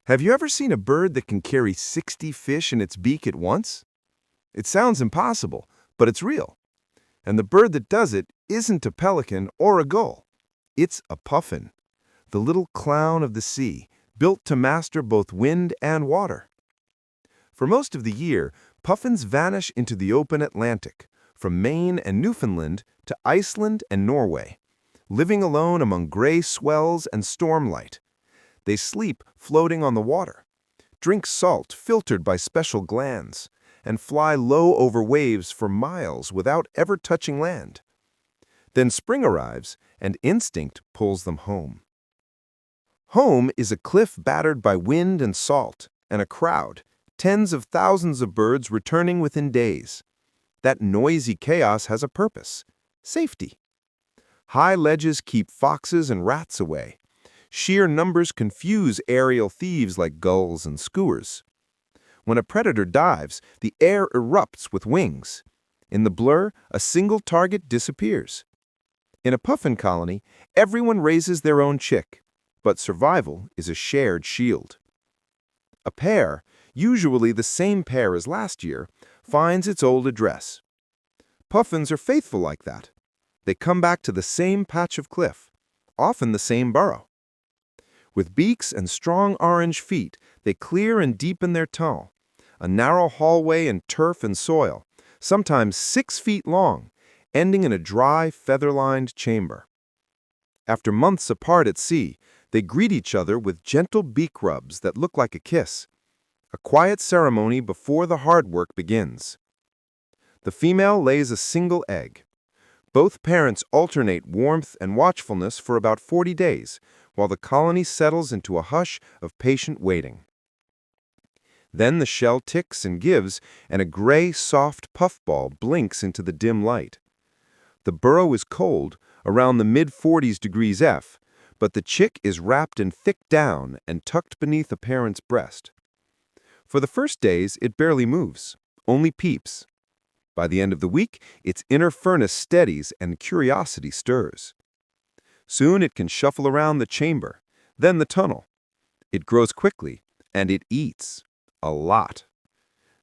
Have you ever seen a bird that can carry 60 fish in its beak at once? It sounds impossible, but it's real. And the bird that does it isn't a pelican or a gull. It's a puffin, the little clown of the sea, built to master both wind and water. For most of the year, puffins vanish into the open Atlantic, from Maine and Newfoundland to Iceland and Norway, living alone among gray swells and storm light. They sleep floating on the water, drink salt filtered by special glands, and fly low over waves for miles without ever touching land. Then spring arrives, and instinct pulls them home. Home is a cliff battered by wind and salt, and a crowd, tens of thousands of birds returning within days. That noisy chaos has a purpose: safety. High ledges keep foxes and rats away. Sheer numbers confuse aerial thieves like gulls and skuas. When a predator dives, the air erupts with wings. In the blur, a single target disappears. In a puffin colony, everyone raises their own chick, but survival is a shared shield. A pair, usually the same pair as last year, finds its old address. Puffins are faithful like that. They come back to the same patch of cliff, often the same burrow. With beaks and strong orange feet, they clear and deepen their tunnel, a narrow hallway in turf and soil, sometimes 6 feet long, ending in a dry, feather-lined chamber. After months apart at sea, they greet each other with gentle beak rubs that look like a kiss, a quiet ceremony before the hard work begins. The female lays a single egg. Both parents alternate warmth and watchfulness for about 40 days, while the colony settles into a hush of patient waiting. Then the shell ticks and gives, and a gray, soft puffball blinks into the dim light. The burrow is cold, around the mid-40s degrees F, but the chick is wrapped in thick down and tucked beneath a parent's breast. For the first days, it barely moves, only peeps. By the end of the week, its inner furnace steadies and curiosity stirs. Soon it can shuffle around the chamber, then the tunnel. It grows quickly, and it eats. A lot.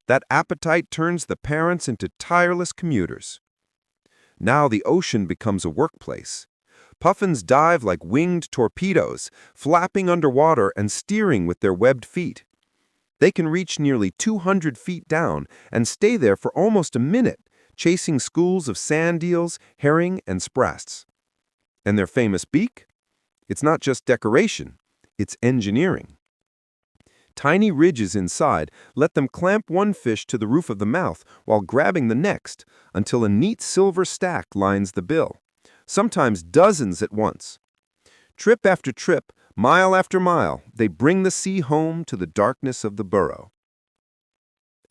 That appetite turns the parents into tireless commuters. Now the ocean becomes a workplace. Puffins dive like winged torpedoes, flapping underwater and steering with their webbed feet. They can reach nearly 200 feet down and stay there for almost a minute, chasing schools of sand eels, herring, and sprasts. And their famous beak? It's not just decoration, it's engineering. Tiny ridges inside let them clamp one fish to the roof of the mouth while grabbing the next until a neat silver stack lines the bill, sometimes dozens at once. Trip after trip, mile after mile, they bring the sea home to the darkness of the burrow.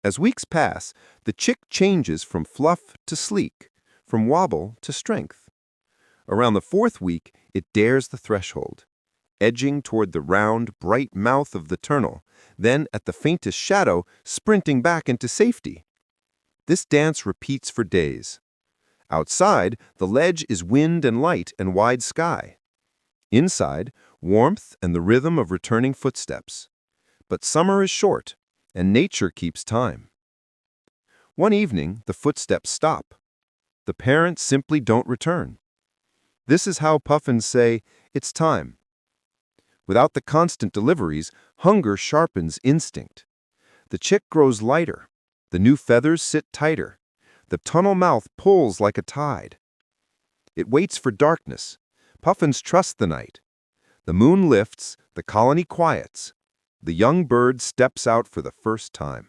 As weeks pass, the chick changes from fluff to sleek, from wobble to strength. Around the 4th week, it dares the threshold, edging toward the round, bright mouth of the tunnel, then at the faintest shadow, sprinting back into safety. This dance repeats for days. Outside, the ledge is wind and light and wide sky. Inside, warmth and the rhythm of returning footsteps. But summer is short, and nature keeps time. One evening, the footsteps stop. The parents simply don't return. This is how puffins say, "It's time." Without the constant deliveries, hunger sharpens instinct. The chick grows lighter. The new feathers sit tighter. The tunnel mouth pulls like a tide. It waits for darkness. Puffins trust the night. The moon lifts, the colony quiets. The young bird steps out for the first time.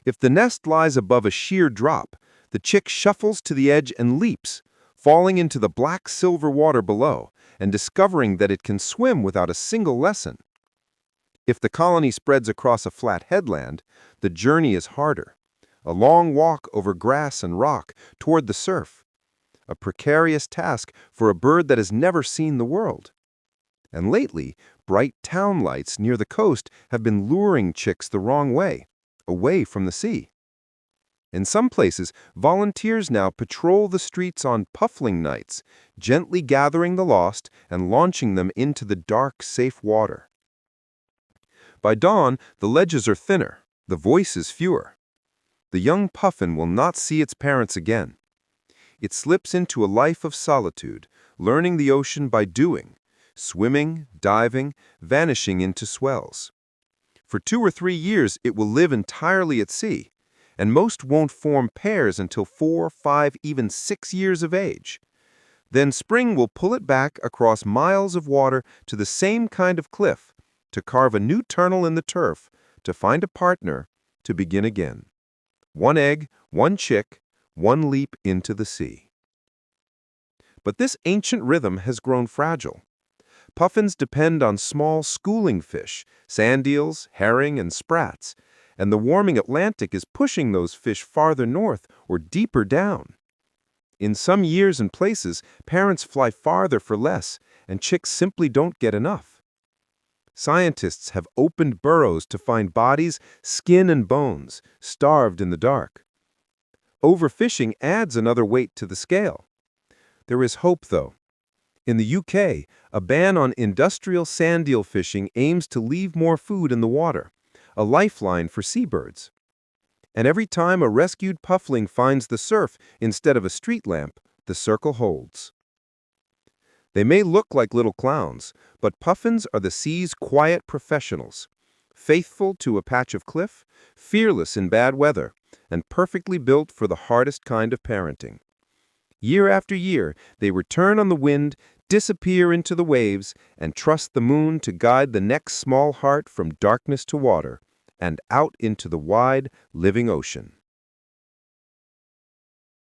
If the nest lies above a sheer drop, the chick shuffles to the edge and leaps, falling into the black-silver water below and discovering that it can swim without a single lesson. If the colony spreads across a flat headland, the journey is harder, a long walk over grass and rock toward the surf, a precarious task for a bird that has never seen the world. And lately, bright town lights near the coast have been luring chicks the wrong way, away from the sea. In some places, volunteers now patrol the streets on Puffling nights, gently gathering the lost and launching them into the dark, safe water. By dawn, the ledges are thinner, the voices fewer. The young puffin will not see its parents again. It slips into a life of solitude, learning the ocean by doing, swimming, diving, vanishing into swells. For 2 or 3 years, it will live entirely at sea, and most won't form pairs until 4, 5, even 6 years of age. Then spring will pull it back across miles of water to the same kind of cliff, to carve a new tunnel in the turf, to find a partner, to begin again. 1 egg, 1 chick, 1 leap into the sea. But this ancient rhythm has grown fragile. Puffins depend on small schooling fish, sand eels, herring, and sprats, and the warming Atlantic is pushing those fish farther north or deeper down. In some years and places, parents fly farther for less, and chicks simply don't get enough. Scientists have opened burrows to find bodies, skin and bones, starved in the dark. Overfishing adds another weight to the scale. There is hope, though. In the UK, a ban on industrial sand eel fishing aims to leave more food in the water, a lifeline for seabirds. And every time a rescued puffling finds the surf instead of a street lamp, the circle holds. They may look like little clowns, but puffins are the sea's quiet professionals, faithful to a patch of cliff, fearless in bad weather, and perfectly built for the hardest kind of parenting. Year after year, they return on the wind, disappear into the waves, and trust the moon to guide the next small heart from darkness to water and out into the wide, living ocean.